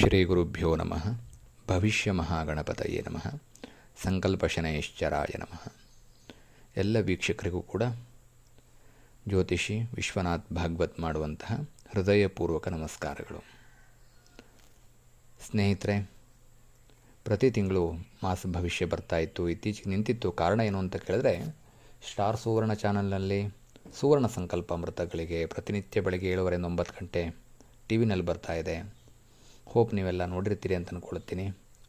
ಶ್ರೀ ಗುರುಭ್ಯೋ ನಮಃ. ಭವಿಷ್ಯ ಮಹಾಗಣಪತಯೇ ನಮಃ. ಸಂಕಲ್ಪಶನೈಶ್ಚರಾಯ ನಮಃ. ಎಲ್ಲ ವೀಕ್ಷಕರಿಗೂ ಕೂಡ ಜ್ಯೋತಿಷಿ ವಿಶ್ವನಾಥ್ ಭಾಗವತ್ ಮಾಡುವಂತಹ ಹೃದಯಪೂರ್ವಕ ನಮಸ್ಕಾರಗಳು. ಸ್ನೇಹಿತರೆ, ಪ್ರತಿ ತಿಂಗಳು ಮಾಸ ಭವಿಷ್ಯ ಬರ್ತಾ ಇತ್ತು, ಇತ್ತೀಚೆಗೆ ನಿಂತಿತ್ತು. ಕಾರಣ ಏನು ಅಂತ ಕೇಳಿದ್ರೆ, ಸ್ಟಾರ್ ಸುವರ್ಣ ಚಾನಲ್ನಲ್ಲಿ ಸುವರ್ಣ ಸಂಕಲ್ಪ ಅಮೃತಗಳಿಗೆ ಪ್ರತಿನಿತ್ಯ ಬೆಳಗ್ಗೆ 7:30 9 ಗಂಟೆ ಟಿ ವಿನಲ್ಲಿ ಬರ್ತಾ ಇದೆ. ಹೋಪ್ ನೀವೆಲ್ಲ ನೋಡಿರ್ತೀರಿ ಅಂತ ಅಂದ್ಕೊಳ್ತೀನಿ.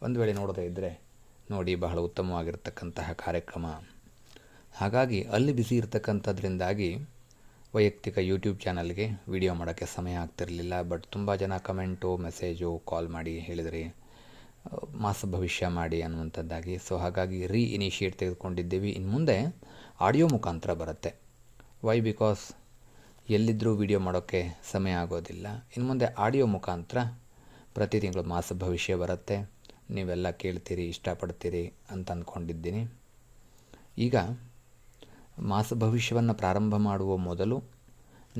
ಒಂದು ವೇಳೆ ನೋಡದೇ ಇದ್ದರೆ ನೋಡಿ, ಬಹಳ ಉತ್ತಮವಾಗಿರ್ತಕ್ಕಂತಹ ಕಾರ್ಯಕ್ರಮ. ಹಾಗಾಗಿ ಅಲ್ಲಿ ಬಿಸಿ ಇರ್ತಕ್ಕಂಥದ್ರಿಂದಾಗಿ ವೈಯಕ್ತಿಕ ಯೂಟ್ಯೂಬ್ ಚಾನಲ್ಗೆ ವಿಡಿಯೋ ಮಾಡೋಕ್ಕೆ ಸಮಯ ಆಗ್ತಿರಲಿಲ್ಲ. ಬಟ್ ತುಂಬ ಜನ ಕಮೆಂಟು, ಮೆಸೇಜು, ಕಾಲ್ ಮಾಡಿ ಹೇಳಿದ್ರಿ ಮಾಸ ಭವಿಷ್ಯ ಮಾಡಿ ಅನ್ನುವಂಥದ್ದಾಗಿ. ಸೊ ಹಾಗಾಗಿ ಇನಿಷಿಯೇಟ್ ತೆಗೆದುಕೊಂಡಿದ್ದೀವಿ. ಇನ್ನು ಮುಂದೆ ಆಡಿಯೋ ಮುಖಾಂತರ ಬರುತ್ತೆ. ವೈ? ಬಿಕಾಸ್ ಎಲ್ಲಿದ್ದರೂ ವಿಡಿಯೋ ಮಾಡೋಕ್ಕೆ ಸಮಯ ಆಗೋದಿಲ್ಲ. ಇನ್ನು ಮುಂದೆ ಆಡಿಯೋ ಮುಖಾಂತರ ಪ್ರತಿ ತಿಂಗಳು ಮಾಸ ಭವಿಷ್ಯ ಬರುತ್ತೆ. ನೀವೆಲ್ಲ ಕೇಳ್ತೀರಿ, ಇಷ್ಟಪಡ್ತೀರಿ ಅಂತ ಅಂದ್ಕೊಂಡಿದ್ದೀನಿ. ಈಗ ಮಾಸ ಭವಿಷ್ಯವನ್ನು ಪ್ರಾರಂಭ ಮಾಡುವ ಮೊದಲು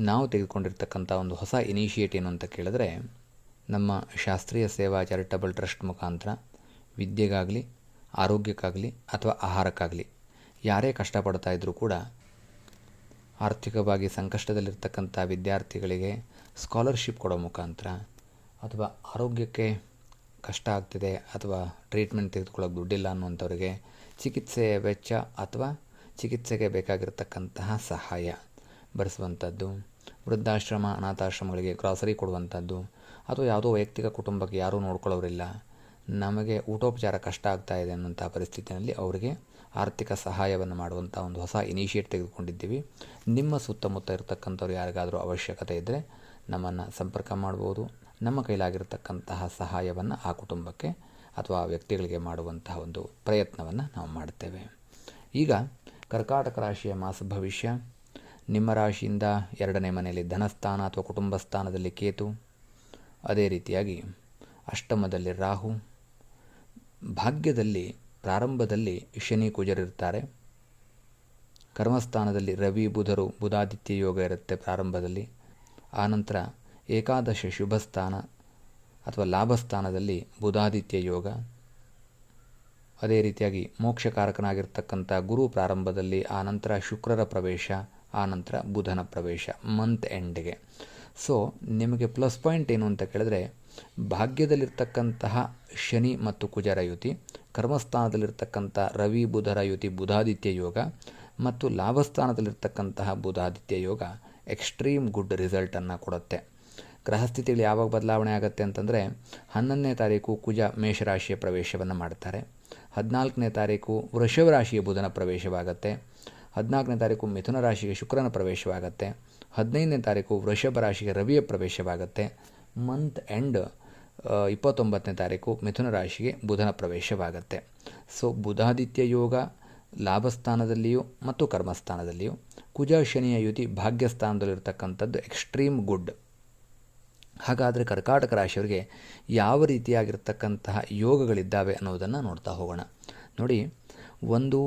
ನಾವು ತೆಗೆದುಕೊಂಡಿರ್ತಕ್ಕಂಥ ಒಂದು ಹೊಸ ಇನಿಷಿಯೇಟ್ ಏನು ಅಂತ ಕೇಳಿದ್ರೆ, ನಮ್ಮ ಶಾಸ್ತ್ರೀಯ ಸೇವಾ ಚಾರಿಟಬಲ್ ಟ್ರಸ್ಟ್ ಮುಖಾಂತರ ವಿದ್ಯೆಗಾಗಲಿ, ಆರೋಗ್ಯಕ್ಕಾಗಲಿ ಅಥವಾ ಆಹಾರಕ್ಕಾಗಲಿ ಯಾರೇ ಕಷ್ಟಪಡ್ತಾ ಇದ್ದರೂ ಕೂಡ ಆರ್ಥಿಕವಾಗಿ ಸಂಕಷ್ಟದಲ್ಲಿರ್ತಕ್ಕಂಥ ವಿದ್ಯಾರ್ಥಿಗಳಿಗೆ ಸ್ಕಾಲರ್ಶಿಪ್ ಕೊಡೋ ಮುಖಾಂತರ, ಅಥವಾ ಆರೋಗ್ಯಕ್ಕೆ ಕಷ್ಟ ಆಗ್ತಿದೆ ಅಥವಾ ಟ್ರೀಟ್ಮೆಂಟ್ ತೆಗೆದುಕೊಳ್ಳೋಕೆ ದುಡ್ಡಿಲ್ಲ ಅನ್ನುವಂಥವ್ರಿಗೆ ಚಿಕಿತ್ಸೆಯ ವೆಚ್ಚ ಅಥವಾ ಚಿಕಿತ್ಸೆಗೆ ಬೇಕಾಗಿರ್ತಕ್ಕಂತಹ ಸಹಾಯ ಭರಿಸುವಂಥದ್ದು, ವೃದ್ಧಾಶ್ರಮ, ಅನಾಥಾಶ್ರಮಗಳಿಗೆ ಗ್ರಾಸರಿ ಕೊಡುವಂಥದ್ದು, ಅಥವಾ ಯಾವುದೋ ವೈಯಕ್ತಿಕ ಕುಟುಂಬಕ್ಕೆ ಯಾರೂ ನೋಡ್ಕೊಳ್ಳೋರಿಲ್ಲ, ನಮಗೆ ಊಟೋಪಚಾರ ಕಷ್ಟ ಆಗ್ತಾ ಇದೆ ಅನ್ನೋಂಥ ಪರಿಸ್ಥಿತಿಯಲ್ಲಿ ಅವರಿಗೆ ಆರ್ಥಿಕ ಸಹಾಯವನ್ನು ಮಾಡುವಂಥ ಒಂದು ಹೊಸ ಇನಿಷಿಯೇಟ್ ತೆಗೆದುಕೊಂಡಿದ್ದೀವಿ. ನಿಮ್ಮ ಸುತ್ತಮುತ್ತ ಇರತಕ್ಕಂಥವ್ರು ಯಾರಿಗಾದರೂ ಅವಶ್ಯಕತೆ ಇದ್ದರೆ ನಮ್ಮನ್ನು ಸಂಪರ್ಕ ಮಾಡ್ಬೋದು. ನಮ್ಮ ಕೈಲಾಗಿರ್ತಕ್ಕಂತಹ ಸಹಾಯವನ್ನು ಆ ಕುಟುಂಬಕ್ಕೆ ಅಥವಾ ವ್ಯಕ್ತಿಗಳಿಗೆ ಮಾಡುವಂತಹ ಒಂದು ಪ್ರಯತ್ನವನ್ನು ನಾವು ಮಾಡ್ತೇವೆ. ಈಗ ಕರ್ಕಾಟಕ ರಾಶಿಯ ಮಾಸ ಭವಿಷ್ಯ. ನಿಮ್ಮ ರಾಶಿಯಿಂದ 2ನೇ ಮನೆಯಲ್ಲಿ ಧನಸ್ಥಾನ ಅಥವಾ ಕುಟುಂಬ ಸ್ಥಾನದಲ್ಲಿ ಕೇತು, ಅದೇ ರೀತಿಯಾಗಿ ಅಷ್ಟಮದಲ್ಲಿ ರಾಹು, ಭಾಗ್ಯದಲ್ಲಿ ಪ್ರಾರಂಭದಲ್ಲಿ ಶನಿ ಕುಜರಿರ್ತಾರೆ, ಕರ್ಮಸ್ಥಾನದಲ್ಲಿ ರವಿ ಬುಧರು ಬುಧಾದಿತ್ಯ ಯೋಗ ಇರುತ್ತೆ ಪ್ರಾರಂಭದಲ್ಲಿ. ಆನಂತರ ಏಕಾದಶ ಶುಭ ಸ್ಥಾನ ಅಥವಾ ಲಾಭಸ್ಥಾನದಲ್ಲಿ ಬುಧಾದಿತ್ಯ ಯೋಗ, ಅದೇ ರೀತಿಯಾಗಿ ಮೋಕ್ಷಕಾರಕನಾಗಿರ್ತಕ್ಕಂಥ ಗುರು ಪ್ರಾರಂಭದಲ್ಲಿ, ಆನಂತರ ಶುಕ್ರರ ಪ್ರವೇಶ, ಆನಂತರ ಬುಧನ ಪ್ರವೇಶ ಮಂತ್ ಎಂಡ್ಗೆ. ಸೊ ನಿಮಗೆ ಪ್ಲಸ್ ಪಾಯಿಂಟ್ ಏನು ಅಂತ ಕೇಳಿದ್ರೆ, ಭಾಗ್ಯದಲ್ಲಿರ್ತಕ್ಕಂತಹ ಶನಿ ಮತ್ತು ಕುಜರ ಯುತಿ, ಕರ್ಮಸ್ಥಾನದಲ್ಲಿರ್ತಕ್ಕಂಥ ರವಿ ಬುಧರ ಯುತಿ ಬುಧಾದಿತ್ಯ ಯೋಗ ಮತ್ತು ಲಾಭಸ್ಥಾನದಲ್ಲಿರ್ತಕ್ಕಂತಹ ಬುಧಾದಿತ್ಯ ಯೋಗ ಎಕ್ಸ್ಟ್ರೀಮ್ ಗುಡ್ ರಿಸಲ್ಟನ್ನು ಕೊಡುತ್ತೆ. ಗ್ರಹಸ್ಥಿತಿಗಳು ಯಾವಾಗ ಬದಲಾವಣೆ ಆಗುತ್ತೆ ಅಂತಂದರೆ, 11ನೇ ತಾರೀಕು ಕುಜ ಮೇಷರಾಶಿಯ ಪ್ರವೇಶವನ್ನು ಮಾಡ್ತಾರೆ, 14ನೇ ತಾರೀಕು ವೃಷಭ ರಾಶಿಯ ಬುಧನ ಪ್ರವೇಶವಾಗುತ್ತೆ, 14ನೇ ತಾರೀಕು ಮಿಥುನ ರಾಶಿಗೆ ಶುಕ್ರನ ಪ್ರವೇಶವಾಗುತ್ತೆ, 15ನೇ ತಾರೀಕು ವೃಷಭ ರಾಶಿಗೆ ರವಿಯ ಪ್ರವೇಶವಾಗುತ್ತೆ. ಮಂತ್ ಎಂಡ್ 29ನೇ ತಾರೀಕು ಮಿಥುನ ರಾಶಿಗೆ ಬುಧನ ಪ್ರವೇಶವಾಗುತ್ತೆ. ಸೊ ಬುಧಾದಿತ್ಯ ಯೋಗ ಲಾಭಸ್ಥಾನದಲ್ಲಿಯೂ ಮತ್ತು ಕರ್ಮಸ್ಥಾನದಲ್ಲಿಯೂ, ಕುಜ ಶನಿಯ ಯುತಿ ಭಾಗ್ಯಸ್ಥಾನದಲ್ಲಿರ್ತಕ್ಕಂಥದ್ದು ಎಕ್ಸ್ಟ್ರೀಮ್ ಗುಡ್. ಹಾಗಾದರೆ ಕರ್ಕಾಟಕ ರಾಶಿಯವರಿಗೆ ಯಾವ ರೀತಿಯಾಗಿರ್ತಕ್ಕಂತಹ ಯೋಗಗಳಿದ್ದಾವೆ ಅನ್ನೋದನ್ನು ನೋಡ್ತಾ ಹೋಗೋಣ. ನೋಡಿ, ಒಂದು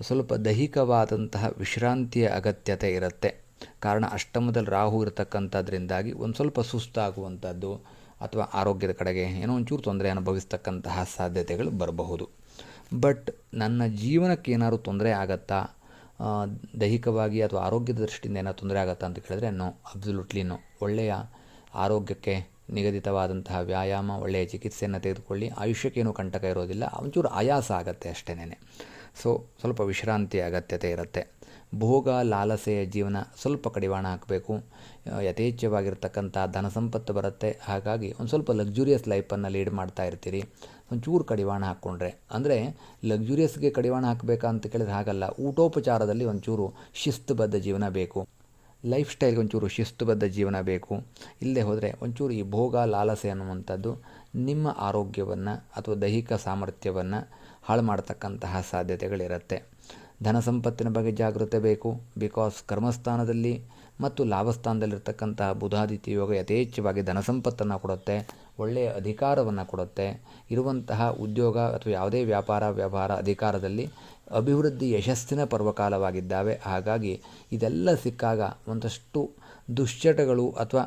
ಸ್ವಲ್ಪ ದೈಹಿಕವಾದಂತಹ ವಿಶ್ರಾಂತಿಯ ಅಗತ್ಯತೆ ಇರುತ್ತೆ. ಕಾರಣ ಅಷ್ಟಮದಲ್ಲಿ ರಾಹು ಇರತಕ್ಕಂಥದ್ರಿಂದಾಗಿ ಒಂದು ಸ್ವಲ್ಪ ಸುಸ್ತಾಗುವಂಥದ್ದು ಅಥವಾ ಆರೋಗ್ಯದ ಕಡೆಗೆ ಏನೋ ಒಂಚೂರು ತೊಂದರೆ ಅನುಭವಿಸ್ತಕ್ಕಂತಹ ಸಾಧ್ಯತೆಗಳು ಬರಬಹುದು. ಬಟ್ ನನ್ನ ಜೀವನಕ್ಕೆ ಏನಾದರೂ ತೊಂದರೆ ಆಗತ್ತಾ, ದೈಹಿಕವಾಗಿ ಅಥವಾ ಆರೋಗ್ಯದ ದೃಷ್ಟಿಯಿಂದ ಏನಾದ್ರು ತೊಂದರೆ ಆಗುತ್ತಾ ಅಂತ ಕೇಳಿದ್ರೆ ನೋ, ಅಬ್ಸಲ್ಯೂಟ್ಲಿ ನೋ. ಒಳ್ಳೆಯ ಆರೋಗ್ಯಕ್ಕೆ ನಿಗದಿತವಾದಂತಹ ವ್ಯಾಯಾಮ, ಒಳ್ಳೆಯ ಚಿಕಿತ್ಸೆಯನ್ನು ತೆಗೆದುಕೊಳ್ಳಿ. ಆಯುಷ್ಯಕ್ಕೇನೂ ಕಂಟಕ ಇರೋದಿಲ್ಲ, ಒಂಚೂರು ಆಯಾಸ ಆಗುತ್ತೆ ಅಷ್ಟೇನೆ. ಸೊ ಸ್ವಲ್ಪ ವಿಶ್ರಾಂತಿಯ ಅಗತ್ಯತೆ ಇರುತ್ತೆ. ಭೋಗ ಲಾಲಸೆಯ ಜೀವನ ಸ್ವಲ್ಪ ಕಡಿವಾಣ ಹಾಕಬೇಕು. ಯಥೇಚ್ಛವಾಗಿರ್ತಕ್ಕಂಥ ಧನ ಸಂಪತ್ತು ಬರುತ್ತೆ. ಹಾಗಾಗಿ ಒಂದು ಸ್ವಲ್ಪ ಲಕ್ಸುರಿಯಸ್ ಲೈಫನ್ನು ಲೀಡ್ ಮಾಡ್ತಾ ಇರ್ತೀರಿ. ಒಂಚೂರು ಕಡಿವಾಣ ಹಾಕ್ಕೊಂಡ್ರೆ, ಅಂದರೆ ಲಕ್ಸುರಿಯಸ್ಗೆ ಕಡಿವಾಣ ಹಾಕಬೇಕಾ ಅಂತ ಕೇಳಿದ್ರೆ ಹಾಗಲ್ಲ. ಊಟೋಪಚಾರದಲ್ಲಿ ಒಂಚೂರು ಶಿಸ್ತುಬದ್ಧ ಜೀವನ ಬೇಕು. ಲೈಫ್ ಸ್ಟೈಲ್ಗೆ ಒಂಚೂರು ಶಿಸ್ತುಬದ್ಧ ಜೀವನ ಬೇಕು. ಇಲ್ಲದೆ ಹೋದರೆ ಒಂಚೂರು ಈ ಭೋಗ ಲಾಲಸೆ ಅನ್ನುವಂಥದ್ದು ನಿಮ್ಮ ಆರೋಗ್ಯವನ್ನು ಅಥವಾ ದೈಹಿಕ ಸಾಮರ್ಥ್ಯವನ್ನು ಹಾಳು ಮಾಡ್ತಕ್ಕಂತಹ ಸಾಧ್ಯತೆಗಳಿರುತ್ತೆ. ಧನ ಸಂಪತ್ತಿನ ಬಗ್ಗೆ ಜಾಗೃತೆ ಬೇಕು. ಬಿಕಾಸ್ ಕರ್ಮಸ್ಥಾನದಲ್ಲಿ ಮತ್ತು ಲಾಭಸ್ಥಾನದಲ್ಲಿರ್ತಕ್ಕಂತಹ ಬುಧಾದಿತ್ಯ ಯೋಗ ಯಥೇಚ್ಛವಾಗಿ ಧನ ಸಂಪತ್ತನ್ನು ಕೊಡುತ್ತೆ, ಒಳ್ಳೆಯ ಅಧಿಕಾರವನ್ನು ಕೊಡುತ್ತೆ. ಇರುವಂತಹ ಉದ್ಯೋಗ ಅಥವಾ ಯಾವುದೇ ವ್ಯಾಪಾರ ಅಧಿಕಾರದಲ್ಲಿ ಅಭಿವೃದ್ಧಿ ಯಶಸ್ಸಿನ ಪರ್ವಕಾಲವಾಗಿದ್ದಾವೆ. ಹಾಗಾಗಿ ಇದೆಲ್ಲ ಸಿಕ್ಕಾಗ ಒಂದಷ್ಟು ದುಶ್ಚಟಗಳು ಅಥವಾ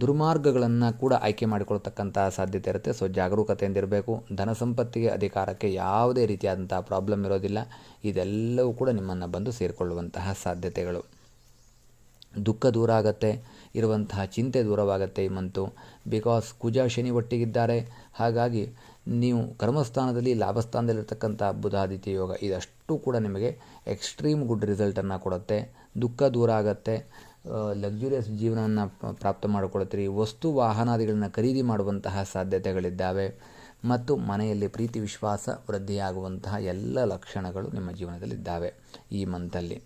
ದುರ್ಮಾರ್ಗಗಳನ್ನು ಕೂಡ ಆಯ್ಕೆ ಮಾಡಿಕೊಳ್ತಕ್ಕಂಥ ಸಾಧ್ಯತೆ ಇರುತ್ತೆ. ಸೊ ಜಾಗರೂಕತೆಯಿಂದಿರಬೇಕು. ಧನ ಸಂಪತ್ತಿಗೆ ಅಧಿಕಾರಕ್ಕೆ ಯಾವುದೇ ರೀತಿಯಾದಂತಹ ಪ್ರಾಬ್ಲಮ್ ಇರೋದಿಲ್ಲ. ಇದೆಲ್ಲವೂ ಕೂಡ ನಿಮ್ಮನ್ನು ಬಂದು ಸೇರಿಕೊಳ್ಳುವಂತಹ ಸಾಧ್ಯತೆಗಳು. ದುಃಖ ದೂರ ಆಗುತ್ತೆ, ಇರುವಂತಹ ಚಿಂತೆ ದೂರವಾಗುತ್ತೆ ಈ ಮಂತು. ಬಿಕಾಸ್ ಕುಜ ಶನಿ ಒಟ್ಟಿಗಿದ್ದಾರೆ. ಹಾಗಾಗಿ ನೀವು ಕರ್ಮಸ್ಥಾನದಲ್ಲಿ ಲಾಭಸ್ಥಾನದಲ್ಲಿರ್ತಕ್ಕಂಥ ಬುಧಾದಿತ್ಯ ಯೋಗ ಇದಷ್ಟು ಕೂಡ ನಿಮಗೆ ಎಕ್ಸ್ಟ್ರೀಮ್ ಗುಡ್ ರಿಸಲ್ಟನ್ನು ಕೊಡುತ್ತೆ. ದುಃಖ ದೂರ ಆಗುತ್ತೆ, ಲಕ್ಸುರಿಯಸ್ ಜೀವನವನ್ನು ಪ್ರಾಪ್ತ ಮಾಡಿಕೊಳ್ತೀರಿ. ವಸ್ತು ವಾಹನಾದಿಗಳನ್ನು ಖರೀದಿ ಮಾಡುವಂತಹ ಸಾಧ್ಯತೆಗಳಿದ್ದಾವೆ ಮತ್ತು ಮನೆಯಲ್ಲಿ ಪ್ರೀತಿ ವಿಶ್ವಾಸ ವೃದ್ಧಿಯಾಗುವಂತಹ ಎಲ್ಲ ಲಕ್ಷಣಗಳು ನಿಮ್ಮ ಜೀವನದಲ್ಲಿದ್ದಾವೆ ಈ ಮಂತಲ್ಲಿ.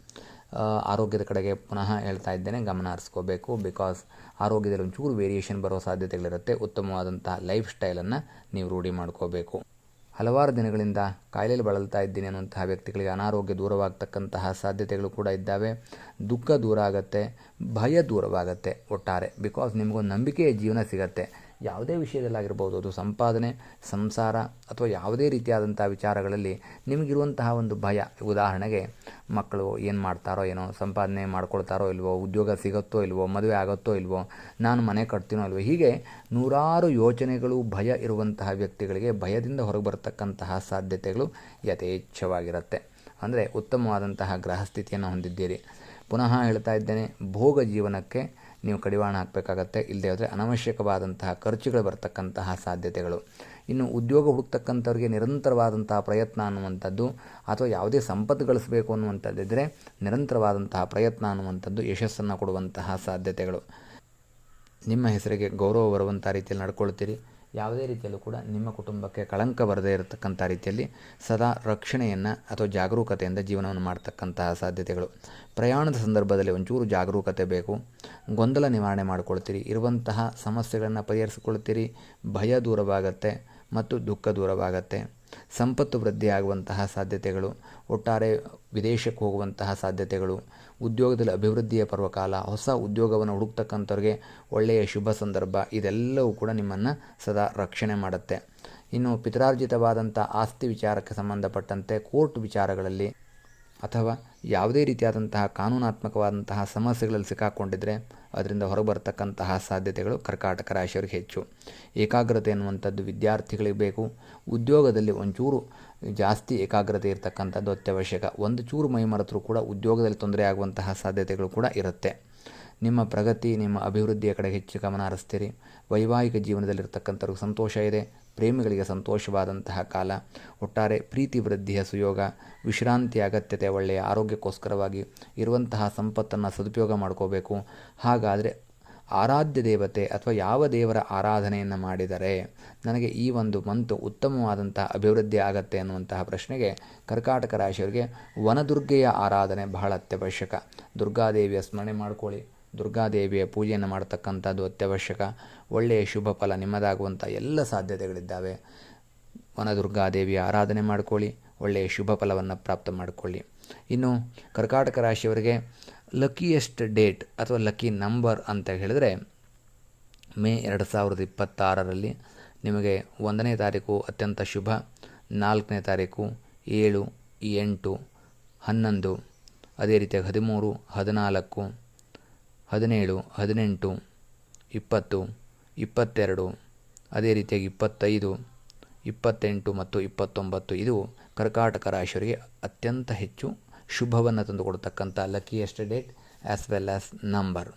ಆರೋಗ್ಯದ ಕಡೆಗೆ ಪುನಃ ಹೇಳ್ತಾ ಇದ್ದೇನೆ, ಗಮನ ಹರಿಸ್ಕೋಬೇಕು. ಬಿಕಾಸ್ ಆರೋಗ್ಯದಲ್ಲಿ ಒಂಚೂರು ವೇರಿಯೇಷನ್ ಬರೋ ಸಾಧ್ಯತೆಗಳಿರುತ್ತೆ. ಉತ್ತಮವಾದಂತಹ ಲೈಫ್ ಸ್ಟೈಲನ್ನು ನೀವು ರೂಢಿ ಮಾಡ್ಕೋಬೇಕು. ಹಲವಾರು ದಿನಗಳಿಂದ ಕಾಯಿಲೆಯಲ್ಲಿ ಬಳಲ್ತಾ ಇದ್ದೀನಿ ಅನ್ನುವಂತಹ ವ್ಯಕ್ತಿಗಳಿಗೆ ಅನಾರೋಗ್ಯ ದೂರವಾಗತಕ್ಕಂತಹ ಸಾಧ್ಯತೆಗಳು ಕೂಡ ಇದ್ದಾವೆ. ದುಃಖ ದೂರ ಆಗುತ್ತೆ, ಭಯ ದೂರವಾಗುತ್ತೆ ಒಟ್ಟಾರೆ. ಬಿಕಾಸ್ ನಿಮಗೊಂದು ನಂಬಿಕೆಯ ಜೀವನ ಸಿಗತ್ತೆ. ಯಾವುದೇ ವಿಷಯದಲ್ಲಾಗಿರ್ಬೋದು, ಅದು ಸಂಪಾದನೆ, ಸಂಸಾರ ಅಥವಾ ಯಾವುದೇ ರೀತಿಯಾದಂಥ ವಿಚಾರಗಳಲ್ಲಿ ನಿಮಗಿರುವಂತಹ ಒಂದು ಭಯ. ಉದಾಹರಣೆಗೆ ಮಕ್ಕಳು ಏನು ಮಾಡ್ತಾರೋ ಏನೋ, ಸಂಪಾದನೆ ಮಾಡ್ಕೊಳ್ತಾರೋ ಇಲ್ವೋ, ಉದ್ಯೋಗ ಸಿಗುತ್ತೋ ಇಲ್ವೋ, ಮದುವೆ ಆಗುತ್ತೋ ಇಲ್ವೋ, ನಾನು ಮನೆ ಕಟ್ತೀನೋ ಇಲ್ವೋ, ಹೀಗೆ ನೂರಾರು ಯೋಚನೆಗಳು, ಭಯ ಇರುವಂತಹ ವ್ಯಕ್ತಿಗಳಿಗೆ ಭಯದಿಂದ ಹೊರಗೆ ಬರತಕ್ಕಂತಹ ಸಾಧ್ಯತೆಗಳು ಯಥೇಚ್ಛವಾಗಿರುತ್ತೆ. ಅಂದರೆ ಉತ್ತಮವಾದಂತಹ ಗ್ರಹ ಸ್ಥಿತಿಯನ್ನು ಹೊಂದಿದ್ದೀರಿ. ಪುನಃ ಹೇಳ್ತಾ ಇದ್ದೇನೆ, ಭೋಗ ಜೀವನಕ್ಕೆ ನೀವು ಕಡಿವಾಣ ಹಾಕಬೇಕಾಗತ್ತೆ. ಇಲ್ಲದೇ ಹೋದರೆ ಅನವಶ್ಯಕವಾದಂತಹ ಖರ್ಚುಗಳು ಬರ್ತಕ್ಕಂತಹ ಸಾಧ್ಯತೆಗಳು. ಇನ್ನು ಉದ್ಯೋಗ ಹುಡುಕ್ತಕ್ಕಂಥವ್ರಿಗೆ ನಿರಂತರವಾದಂತಹ ಪ್ರಯತ್ನ ಅನ್ನುವಂಥದ್ದು ಅಥವಾ ಯಾವುದೇ ಸಂಪತ್ತು ಗಳಿಸಬೇಕು ಅನ್ನುವಂಥದ್ದಿದ್ದರೆ ನಿರಂತರವಾದಂತಹ ಪ್ರಯತ್ನ ಅನ್ನುವಂಥದ್ದು ಯಶಸ್ಸನ್ನು ಕೊಡುವಂತಹ ಸಾಧ್ಯತೆಗಳು. ನಿಮ್ಮ ಹೆಸರಿಗೆ ಗೌರವ ಬರುವಂಥ ರೀತಿಯಲ್ಲಿ ನಡ್ಕೊಳ್ತೀರಿ. ಯಾವುದೇ ರೀತಿಯಲ್ಲೂ ಕೂಡ ನಿಮ್ಮ ಕುಟುಂಬಕ್ಕೆ ಕಳಂಕ ಬರದೇ ಇರತಕ್ಕಂಥ ರೀತಿಯಲ್ಲಿ ಸದಾ ರಕ್ಷಣೆಯನ್ನು ಅಥವಾ ಜಾಗರೂಕತೆಯಿಂದ ಜೀವನವನ್ನು ಮಾಡ್ತಕ್ಕಂತಹ ಸಾಧ್ಯತೆಗಳು. ಪ್ರಯಾಣದ ಸಂದರ್ಭದಲ್ಲಿ ಒಂಚೂರು ಜಾಗರೂಕತೆ ಬೇಕು. ಗೊಂದಲ ನಿವಾರಣೆ ಮಾಡಿಕೊಳ್ತೀರಿ. ಇರುವಂತಹ ಸಮಸ್ಯೆಗಳನ್ನು ಪರಿಹರಿಸಿಕೊಳ್ತೀರಿ. ಭಯ ದೂರವಾಗತ್ತೆ ಮತ್ತು ದುಃಖ ದೂರವಾಗತ್ತೆ. ಸಂಪತ್ತು ವೃದ್ಧಿಯಾಗುವಂತಹ ಸಾಧ್ಯತೆಗಳು, ಒಟ್ಟಾರೆ ವಿದೇಶಕ್ಕೆ ಹೋಗುವಂತಹ ಸಾಧ್ಯತೆಗಳು, ಉದ್ಯೋಗದಲ್ಲಿ ಅಭಿವೃದ್ಧಿಯ ಪರ್ವಕಾಲ, ಹೊಸ ಉದ್ಯೋಗವನ್ನು ಹುಡುಕ್ತಕ್ಕಂಥವ್ರಿಗೆ ಒಳ್ಳೆಯ ಶುಭ ಸಂದರ್ಭ, ಇದೆಲ್ಲವೂ ಕೂಡ ನಿಮ್ಮನ್ನು ಸದಾ ರಕ್ಷಣೆ ಮಾಡುತ್ತೆ. ಇನ್ನು ಪಿತ್ರಾರ್ಜಿತವಾದಂಥ ಆಸ್ತಿ ವಿಚಾರಕ್ಕೆ ಸಂಬಂಧಪಟ್ಟಂತೆ ಕೋರ್ಟ್ ವಿಚಾರಗಳಲ್ಲಿ ಅಥವಾ ಯಾವುದೇ ರೀತಿಯಾದಂತಹ ಕಾನೂನಾತ್ಮಕವಾದಂತಹ ಸಮಸ್ಯೆಗಳಲ್ಲಿ ಸಿಕ್ಕಾಕೊಂಡಿದ್ದರೆ ಅದರಿಂದ ಹೊರಬರ್ತಕ್ಕಂತಹ ಸಾಧ್ಯತೆಗಳು ಕರ್ಕಾಟಕ ರಾಶಿಯವರಿಗೆ ಹೆಚ್ಚು. ಏಕಾಗ್ರತೆ ಅನ್ನುವಂಥದ್ದು ವಿದ್ಯಾರ್ಥಿಗಳಿಗೆ ಬೇಕು. ಉದ್ಯೋಗದಲ್ಲಿ ಒಂಚೂರು ಜಾಸ್ತಿ ಏಕಾಗ್ರತೆ ಇರತಕ್ಕಂಥದ್ದು ಅತ್ಯವಶ್ಯಕ. ಒಂದು ಚೂರು ಮೈ ಮರೆತರೂ ಕೂಡ ಉದ್ಯೋಗದಲ್ಲಿ ತೊಂದರೆ ಆಗುವಂತಹ ಸಾಧ್ಯತೆಗಳು ಕೂಡ ಇರುತ್ತೆ. ನಿಮ್ಮ ಪ್ರಗತಿ, ನಿಮ್ಮ ಅಭಿವೃದ್ಧಿಯ ಕಡೆಗೆ ಹೆಚ್ಚು ಗಮನ ಹರಿಸ್ತೀರಿ. ವೈವಾಹಿಕ ಜೀವನದಲ್ಲಿರ್ತಕ್ಕಂಥವ್ರಿಗೆ ಸಂತೋಷ ಇದೆ. ಪ್ರೇಮಿಗಳಿಗೆ ಸಂತೋಷವಾದಂತಹ ಕಾಲ. ಒಟ್ಟಾರೆ ಪ್ರೀತಿ ವೃದ್ಧಿಯ ಸುಯೋಗ. ವಿಶ್ರಾಂತಿ ಅಗತ್ಯತೆ, ಒಳ್ಳೆಯ ಆರೋಗ್ಯಕ್ಕೋಸ್ಕರವಾಗಿ ಇರುವಂತಹ ಸಂಪತ್ತನ್ನು ಸದುಪಯೋಗ ಮಾಡ್ಕೋಬೇಕು. ಹಾಗಾದರೆ ಆರಾಧ್ಯ ದೇವತೆ ಅಥವಾ ಯಾವ ದೇವರ ಆರಾಧನೆಯನ್ನು ಮಾಡಿದರೆ ನನಗೆ ಈ ಒಂದು ಮಂತು ಉತ್ತಮವಾದಂತಹ ಅಭಿವೃದ್ಧಿ ಆಗತ್ತೆ ಅನ್ನುವಂತಹ ಪ್ರಶ್ನೆಗೆ ಕರ್ಕಾಟಕ ರಾಶಿಯವರಿಗೆ ವನದುರ್ಗೆಯ ಆರಾಧನೆ ಬಹಳ ಅತ್ಯವಶ್ಯಕ. ದುರ್ಗಾದೇವಿಯ ಸ್ಮರಣೆ ಮಾಡ್ಕೊಳ್ಳಿ. ದುರ್ಗಾದೇವಿಯ ಪೂಜೆಯನ್ನು ಮಾಡತಕ್ಕಂಥದ್ದು ಅತ್ಯವಶ್ಯಕ. ಒಳ್ಳೆಯ ಶುಭ ಫಲ ನಿಮ್ಮದಾಗುವಂಥ ಎಲ್ಲ ಸಾಧ್ಯತೆಗಳಿದ್ದಾವೆ. ವನದುರ್ಗಾದೇವಿಯ ಆರಾಧನೆ ಮಾಡಿಕೊಳ್ಳಿ. ಒಳ್ಳೆಯ ಶುಭ ಫಲವನ್ನು ಪ್ರಾಪ್ತ ಮಾಡಿಕೊಳ್ಳಿ. ಇನ್ನು ಕರ್ಕಾಟಕ ರಾಶಿಯವರಿಗೆ ಲಕ್ಕಿಯೆಸ್ಟ್ ಡೇಟ್ ಅಥವಾ ಲಕ್ಕಿ ನಂಬರ್ ಅಂತ ಹೇಳಿದರೆ ಮೇ 2026ರಲ್ಲಿ ನಿಮಗೆ 1ನೇ ತಾರೀಕು ಅತ್ಯಂತ ಶುಭ. 4ನೇ ತಾರೀಕು 7, 8, 11, ಅದೇ ರೀತಿಯಾಗಿ 13, 14, 17, 18, 20, 22, ಅದೇ ರೀತಿಯಾಗಿ 25, 28 ಮತ್ತು 29 ಇದು ಕರ್ಕಾಟಕ ರಾಶಿಯವರಿಗೆ ಅತ್ಯಂತ ಹೆಚ್ಚು ಶುಭವನ್ನು ತಂದುಕೊಡ್ತಕ್ಕಂಥ luckiest date as well as number.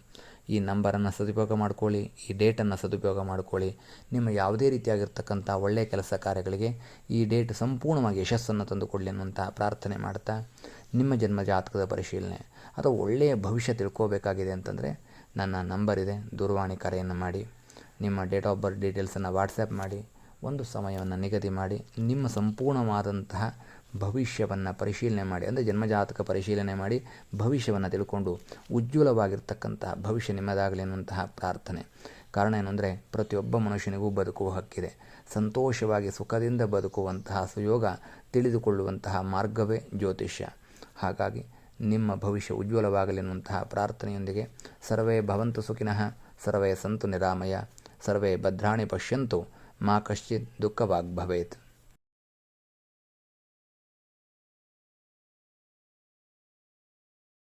ಈ ನಂಬರನ್ನು ಸದುಪಯೋಗ ಮಾಡ್ಕೊಳ್ಳಿ. ಈ ಡೇಟನ್ನು ಸದುಪಯೋಗ ಮಾಡ್ಕೊಳ್ಳಿ. ನಿಮ್ಮ ಯಾವುದೇ ರೀತಿಯಾಗಿರ್ತಕ್ಕಂಥ ಒಳ್ಳೆಯ ಕೆಲಸ ಕಾರ್ಯಗಳಿಗೆ ಈ ಡೇಟ್ ಸಂಪೂರ್ಣವಾಗಿ ಯಶಸ್ಸನ್ನು ತಂದುಕೊಳ್ಳಿ ಅನ್ನುವಂಥ ಪ್ರಾರ್ಥನೆ ಮಾಡ್ತಾ, ನಿಮ್ಮ ಜನ್ಮ ಜಾತಕದ ಪರಿಶೀಲನೆ ಅಥವಾ ಒಳ್ಳೆಯ ಭವಿಷ್ಯ ತಿಳ್ಕೋಬೇಕಾಗಿದೆ ಅಂತಂದರೆ ನನ್ನ ನಂಬರ್ ಇದೆ, ದೂರವಾಣಿ ಕರೆಯನ್ನು ಮಾಡಿ. ನಿಮ್ಮ ಡೇಟ್ ಆಫ್ ಬರ್ತ್ ಡೀಟೇಲ್ಸನ್ನು ವಾಟ್ಸಪ್ ಮಾಡಿ, ಒಂದು ಸಮಯವನ್ನು ನಿಗದಿ ಮಾಡಿ ನಿಮ್ಮ ಸಂಪೂರ್ಣವಾದಂತಹ ಭವಿಷ್ಯವನ್ನು ಪರಿಶೀಲನೆ ಮಾಡಿ, ಅಂದರೆ ಜನ್ಮಜಾತಕ ಪರಿಶೀಲನೆ ಮಾಡಿ ಭವಿಷ್ಯವನ್ನು ತಿಳ್ಕೊಂಡು ಉಜ್ವಲವಾಗಿರ್ತಕ್ಕಂತಹ ಭವಿಷ್ಯ ನಿಮ್ಮದಾಗಲಿ ಅನ್ನುವಂತಹ ಪ್ರಾರ್ಥನೆ. ಕಾರಣ ಏನು ಅಂದರೆ ಪ್ರತಿಯೊಬ್ಬ ಮನುಷ್ಯನಿಗೂ ಬದುಕುವ ಹಕ್ಕಿದೆ. ಸಂತೋಷವಾಗಿ ಸುಖದಿಂದ ಬದುಕುವಂತಹ ಸುಯೋಗ ತಿಳಿದುಕೊಳ್ಳುವಂತಹ ಮಾರ್ಗವೇ ಜ್ಯೋತಿಷ್ಯ. ಹಾಗಾಗಿ ನಿಮ್ಮ ಭವಿಷ್ಯ ಉಜ್ವಲವಾಗಲಿ ಎನ್ನುವಂತಹ ಪ್ರಾರ್ಥನೆಯೊಂದಿಗೆ ಸರ್ವೇ ಭವಂತು ಸುಖಿನಃ, ಸರ್ವೇ ಸಂತು ನಿರಾಮಯ, ಸರ್ವೇ ಭದ್ರಾಣಿ ಪಶ್ಯಂತು, ಮಾ ಕಶ್ಚಿತ್ ದುಃಖವಾಗ್ ಭವೇತ್.